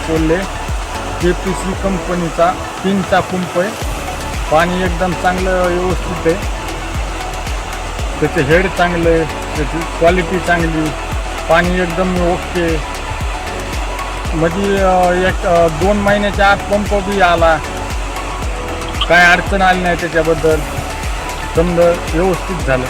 Kolhe KPC कंपनीचा 3चा pump आहे. पाणी एकदम चांगलं व्यवस्थित आहे. त्याचे हेड चांगलं आहे, त्याची क्वालिटी चांगली, पाणी एकदम ओके. मध्ये 2 महिन्याच्या आत पंप बी आला, काय अडचण आली नाही त्याच्याबद्दल. समजा व्यवस्थित झालं.